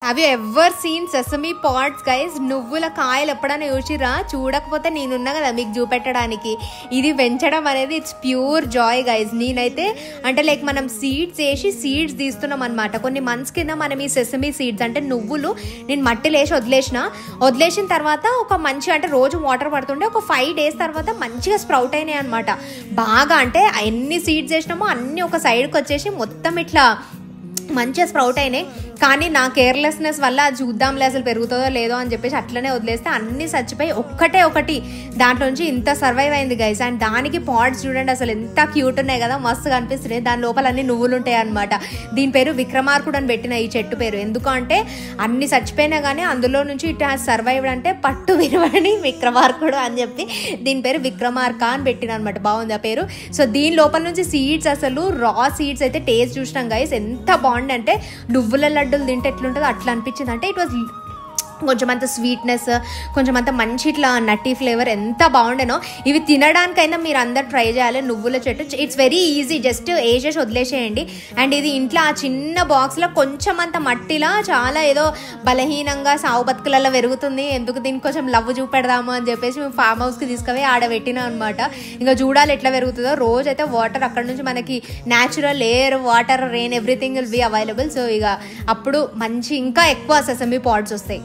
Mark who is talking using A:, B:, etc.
A: అవి ever seen sesame pods guys? నువ్వుల కాయలు ఎప్పుడైనా చూసిరా? చూడకపోతే నేనున్నా కదా మీకు చూపెట్టడానికి. ఇది పెంచడం అనేది ఇట్స్ ప్యూర్ జాయ్ గైస్. నేనైతే అంటే లైక్ మనం సీడ్స్ వేసి సీడ్స్ తీస్తున్నాం అనమాట. కొన్ని మంత్స్ కింద మనం ఈ సెసమీ సీడ్స్ అంటే నువ్వులు నేను మట్టిలో వేసి వదిలేసిన తర్వాత ఒక మంచి అంటే రోజు వాటర్ పడుతుండే ఒక 5 days తర్వాత మంచిగా స్ప్రౌట్ అయినాయి అనమాట. బాగా అంటే ఎన్ని సీడ్స్ వేసినామో అన్ని ఒక సైడ్కి వచ్చేసి మొత్తం ఇట్లా మంచిగా స్ప్రౌట్ అయినాయి. కానీ నా కేర్లెస్నెస్ వల్ల అది చూద్దాంలే అసలు పెరుగుతుందో లేదో అని చెప్పేసి అట్లనే వదిలేస్తే అన్ని చచ్చిపోయి ఒకటి దాంట్లో నుంచి ఇంత సర్వైవ్ అయింది గైస్. అండ్ దానికి పాడ్స్ చూడండి అసలు ఎంత క్యూట్ ఉన్నాయి కదా, మస్తుగా అనిపిస్తున్నాయి. దాని లోపల అన్ని నువ్వులు ఉంటాయి అనమాట. దీని పేరు విక్రమార్కుడు అని పెట్టిన ఈ చెట్టు పేరు. ఎందుకంటే అన్ని చచ్చిపోయినా కానీ అందులో నుంచి ఇట్ హాస్ సర్వైవ్డ్ అంటే పట్టు వినవని విక్రమార్కుడు అని చెప్పి దీని పేరు విక్రమార్క అని పెట్టిన అనమాట. బాగుంది ఆ పేరు. సో దీని లోపల నుంచి సీడ్స్ అసలు రా సీడ్స్ అయితే టేస్ట్ చూసినాం గైస్. ఎంత బాగుంది అంటే నువ్వుల లడ్డూలు తింటే ఎట్లుంటుందో అట్లా అనిపించింది. అంటే ఇట్ వాజ్ కొంచెం అంత స్వీట్నెస్, కొంచెం అంత మంచి ఇట్లా నట్టి ఫ్లేవర్, ఎంత బాగుండేనో. ఇవి తినడానికైనా మీరు అందరు ట్రై చేయాలి. నువ్వుల చెట్టు ఇట్స్ వెరీ ఈజీ, జస్ట్ వేసేసి వదిలేసేయండి. అండ్ ఇది ఇంట్లో ఆ చిన్న బాక్స్లో కొంచెం అంత మట్టిలా చాలా ఏదో బలహీనంగా సావు బతుకులలో పెరుగుతుంది. ఎందుకు దీనికి కొంచెం లవ్ చూపెడదాము అని చెప్పేసి మేము ఫామ్ హౌస్కి తీసుకుపోయి ఆడబెట్టినాం అనమాట. ఇంకా చూడాలి ఎట్లా పెరుగుతుందో. రోజైతే వాటర్ అక్కడ నుంచి మనకి natural air, water, rain everything will be available. So ఇక అప్పుడు మంచి ఇంకా ఎక్కువ సెసమీ పాడ్స్ వస్తాయి.